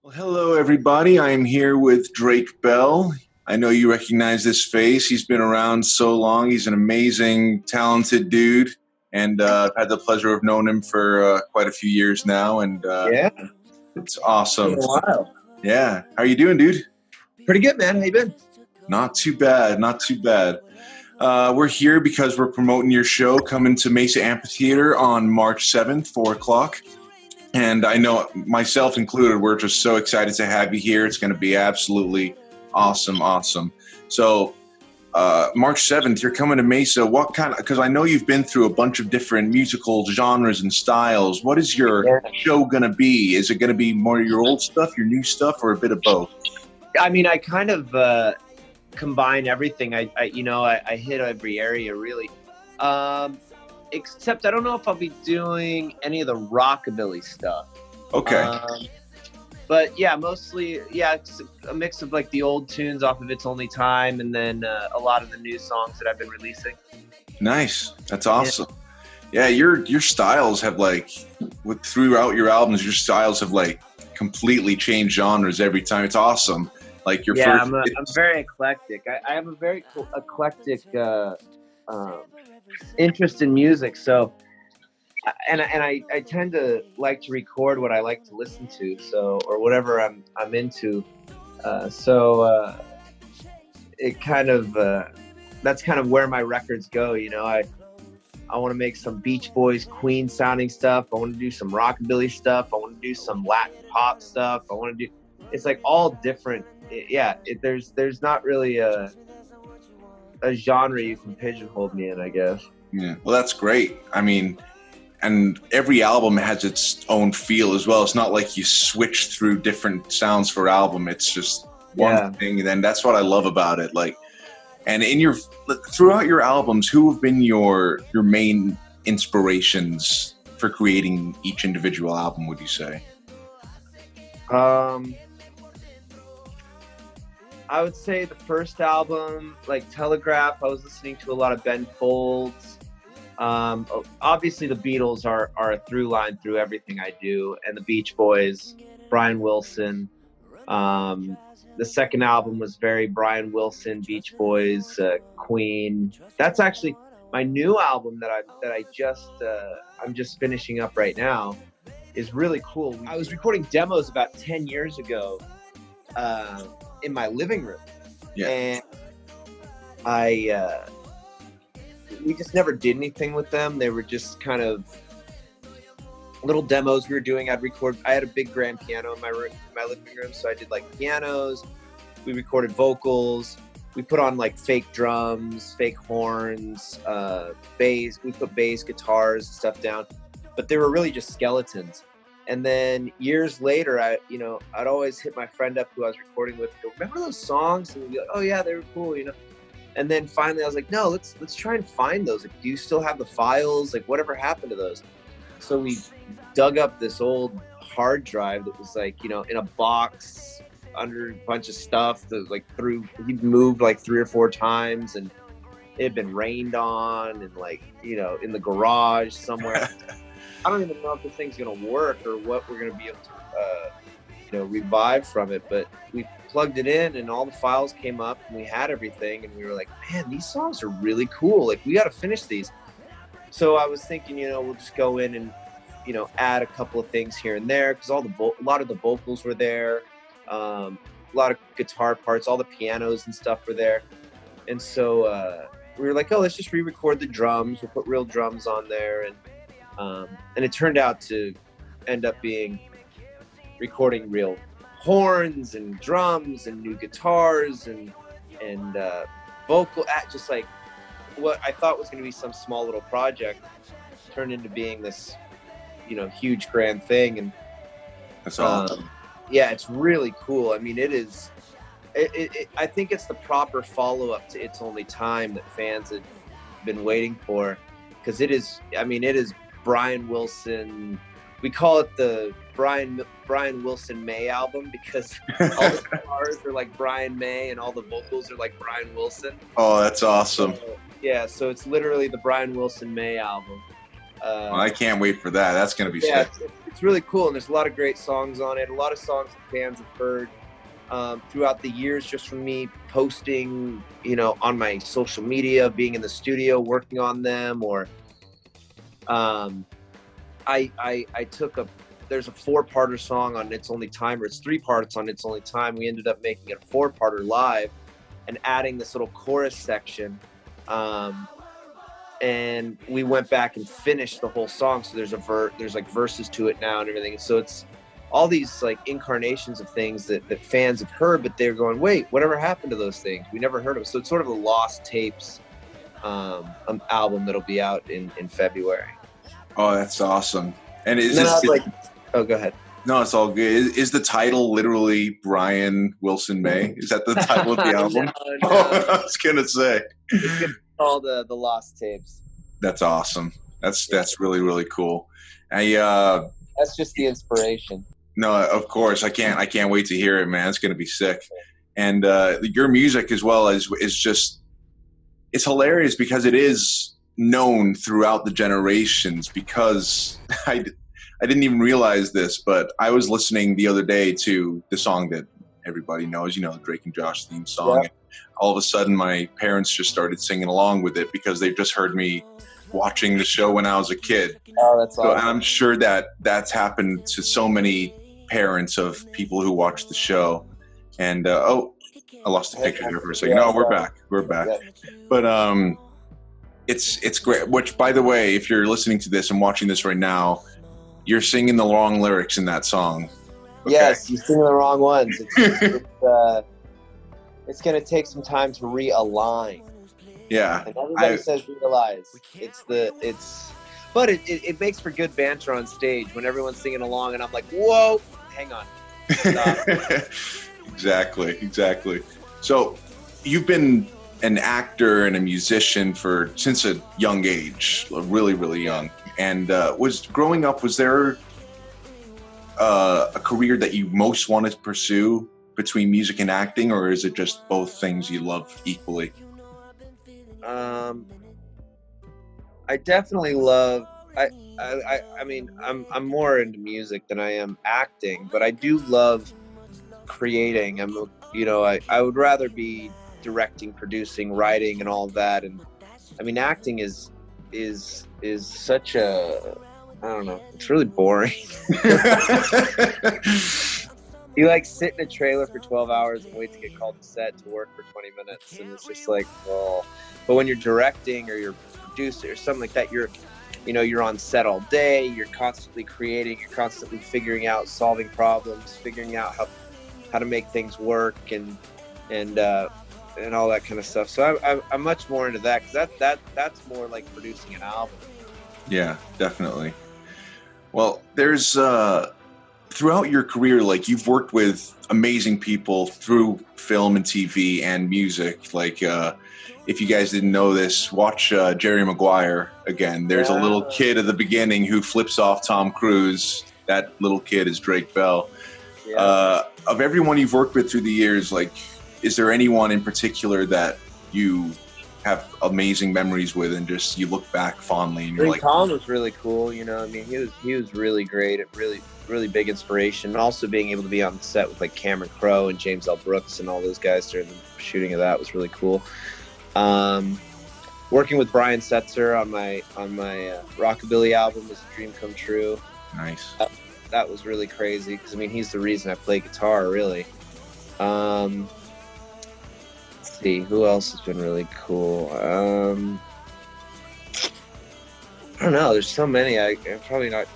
Well, hello, everybody. I'm here with Drake Bell. I know you recognize this face. He's been around so long. He's an amazing, talented dude. And I've had the pleasure of knowing him for quite a few years now. And Yeah, it's been awesome. a while. Yeah. How you doing, dude? Pretty good, man. How you been? Not too bad. Not too bad. We're here because we're promoting your show coming to Mesa Amphitheater on March 7th, 4 o'clock. And I know, myself included, we're just so excited to have you here. It's going to be absolutely awesome. So, March 7th, you're coming to Mesa. What kind of, because I know you've been through a bunch of different musical genres and styles. What is your show going to be? Is it going to be more your old stuff, your new stuff, or a bit of both? I mean, I kind of combine everything. I hit every area really. Except I don't know if I'll be doing any of the rockabilly stuff. Okay. But yeah, mostly, it's a mix of like the old tunes off of It's Only Time, and then a lot of the new songs that I've been releasing. Nice. That's awesome. Yeah, your styles have throughout your albums, your styles have completely changed genres every time. It's awesome. Like your first. I'm very eclectic. I have a very eclectic interest in music. So, and I tend to like to record what I like to listen to. So, or whatever I'm into. It kind of that's kind of where my records go. You know, I want to make some Beach Boys, Queen sounding stuff. I want to do some rockabilly stuff. I want to do some Latin pop stuff. I want to do. It's like all different. There's not really a genre you can pigeonhole me in, I guess. Yeah, well, that's great. I mean, and every album has its own feel as well. It's not like you switch through different sounds for album. It's just one thing, and then that's what I love about it. And throughout your albums, who have been your main inspirations for creating each individual album, would you say? I would say the first album, like Telegraph, I was listening to a lot of Ben Folds. Obviously the Beatles are a through line through everything I do, and the Beach Boys, Brian Wilson. The second album was very Brian Wilson, Beach Boys, Queen. That's actually my new album that I'm just finishing up right now. Is really cool. I was recording demos about 10 years ago in my living room. Yeah. And we just never did anything with them. They were just kind of little demos we were doing. I had a big grand piano in my living room, so I did like pianos. We recorded vocals. We put on like fake drums, fake horns, bass. We put bass, guitars, and stuff down, but they were really just skeletons. And then years later, I'd always hit my friend up who I was recording with. Go, remember those songs? And we'd be like, oh yeah, they were cool, you know. And then finally, I was like, no, let's try and find those. Like, do you still have the files? Like, whatever happened to those? So we dug up this old hard drive that was like, in a box under a bunch of stuff that he'd moved like 3 or 4 times, and it had been rained on, and in the garage somewhere. I don't even know if this thing's gonna work or what we're gonna be able to, revive from it. But we plugged it in, and all the files came up, and we had everything, and we were like, man, these songs are really cool. Like, we got to finish these. So I was thinking, we'll just go in and, add a couple of things here and there, because a lot of the vocals were there, a lot of guitar parts, all the pianos and stuff were there, and so we were like, oh, let's just re-record the drums. We'll put real drums on there, and it turned out to end up being recording real horns and drums and new guitars and vocal, just like what I thought was going to be some small little project turned into being this, huge grand thing. And that's awesome. Yeah, it's really cool. I mean, I think it's the proper follow-up to It's Only Time that fans had been waiting for, because it is Brian Wilson. We call it the Brian Wilson May album, because all the guitars are like Brian May and all the vocals are like Brian Wilson. Oh, that's awesome. So it's literally the Brian Wilson May album. Well, I can't wait for that. That's going to be sick. it's really cool, and there's a lot of great songs on it. A lot of songs that fans have heard throughout the years, just from me posting, you know, on my social media, being in the studio working on them, or I took there's a 4-parter song on It's Only Time, or it's 3 parts on It's Only Time. We ended up making it a 4-parter live and adding this little chorus section. And we went back and finished the whole song. So there's like verses to it now and everything. So it's all these like incarnations of things that fans have heard, but they're going, wait, whatever happened to those things? We never heard of them. So it's sort of a lost tapes album that'll be out in February. Oh, that's awesome. And oh, go ahead. No, it's all good. Is the title literally Brian Wilson May? Is that the title of the album? No. Oh, I was gonna say. It's called the Lost Tapes. That's awesome. That's really, really cool. That's just the inspiration. No, of course. I can't wait to hear it, man. It's gonna be sick. And your music as well is just, it's hilarious because it is known throughout the generations. Because I didn't even realize this, but I was listening the other day to the song that everybody knows, you know, the Drake and Josh theme song. Yeah. And all of a sudden, my parents just started singing along with it because they've just heard me watching the show when I was a kid. Oh, that's awesome. So, and I'm sure that's happened to so many parents of people who watch the show. And I lost the picture there for a second. No, we're back. Yeah. But it's great. Which, by the way, if you're listening to this and watching this right now, you're singing the wrong lyrics in that song. Okay? Yes, you're singing the wrong ones. It's going to take some time to realign. Yeah. And everybody says realize. But it makes for good banter on stage when everyone's singing along and I'm like, whoa, hang on. Exactly. So you've been an actor and a musician since a young age, really, really young. And was there a career that you most wanted to pursue between music and acting, or is it just both things you love equally? I definitely love. I mean, I'm more into music than I am acting, but I do love creating. I would rather be directing, producing, writing, and all of that. And I mean, acting is such a, I don't know, it's really boring. You like sit in a trailer for 12 hours and wait to get called to set to work for 20 minutes. And it's just like, well, but when you're directing or you're a producer or something like that, you're on set all day, you're constantly creating, you're constantly figuring out, solving problems, figuring out how to make things work and all that kind of stuff. So I'm much more into that because that's more like producing an album. Yeah, definitely. Well, there's throughout your career, like you've worked with amazing people through film and TV and music. Like if you guys didn't know this, watch Jerry Maguire again. There's a little kid at the beginning who flips off Tom Cruise. That little kid is Drake Bell. Yeah. Of everyone you've worked with through the years, like, is there anyone in particular that you have amazing memories with and just you look back fondly and you're like, Tom was really cool, you know. I mean, he was really great, really big inspiration. And also being able to be on the set with like Cameron Crowe and James L. Brooks and all those guys during the shooting of that was really cool. Working with Brian Setzer on my Rockabilly album was a dream come true. Nice. That was really crazy because I mean he's the reason I play guitar really. See who else has been really cool. I don't know. There's so many. I'm probably not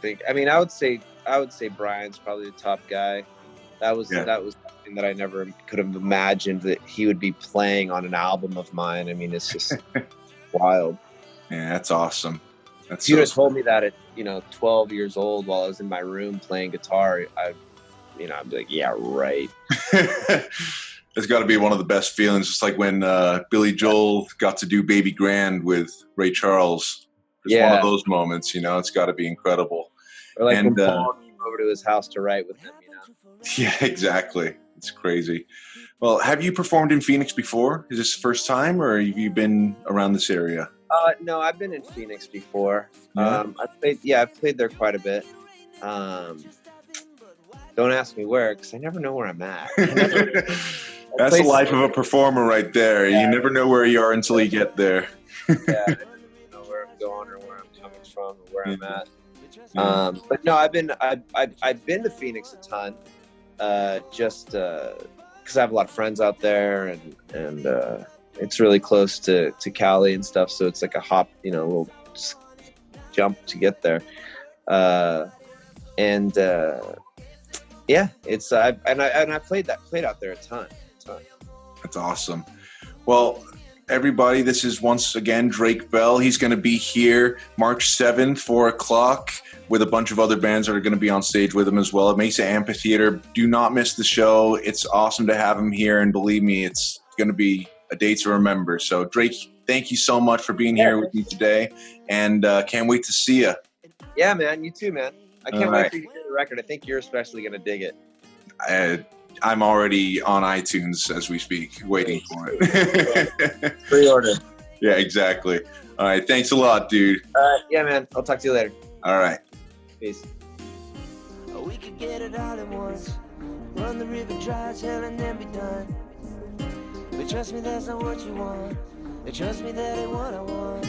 think. I mean, I would say Brian's probably the top guy. That was something that I never could have imagined that he would be playing on an album of mine. I mean, it's just wild. Yeah, that's awesome. If you'd have told me that at 12 years old while I was in my room playing guitar, I'd be like, yeah, right. It's got to be one of the best feelings. It's like when Billy Joel got to do Baby Grand with Ray Charles. It's one of those moments, it's got to be incredible. Or like when Paul came over to his house to write with him, Yeah, exactly. It's crazy. Well, have you performed in Phoenix before? Is this the first time or have you been around this area? No, I've been in Phoenix before. Yeah. I've played there quite a bit. Don't ask me where, because I never know where I'm at. That's the life of a performer right there. You never know where you are until you get there. I don't know where I'm going or where I'm coming from or where I'm at. But no, I've been to Phoenix a ton, just because I have a lot of friends out there, and it's really close to Cali and stuff. So it's like a hop, a little jump to get there. It's I played out there a ton. That's awesome. Well, everybody, this is once again Drake Bell. He's going to be here March 7th, 4 o'clock, with a bunch of other bands that are going to be on stage with him as well at Mesa Amphitheater. Do not miss the show. It's awesome to have him here, and believe me, it's going to be a day to remember. So, Drake, thank you so much for being here with me today, and can't wait to see you. Yeah, man. You too, man. I can't wait for you to hear the record. I think you're especially going to dig it. I'm already on iTunes as we speak, waiting for it. Pre-order. Yeah, exactly. All right. Thanks a lot, dude. Yeah, man. I'll talk to you later. All right. Peace. We could get it all at once. Run the river dry, hell, and then be done. But trust me, that's not what you want. And trust me, that ain't what I want.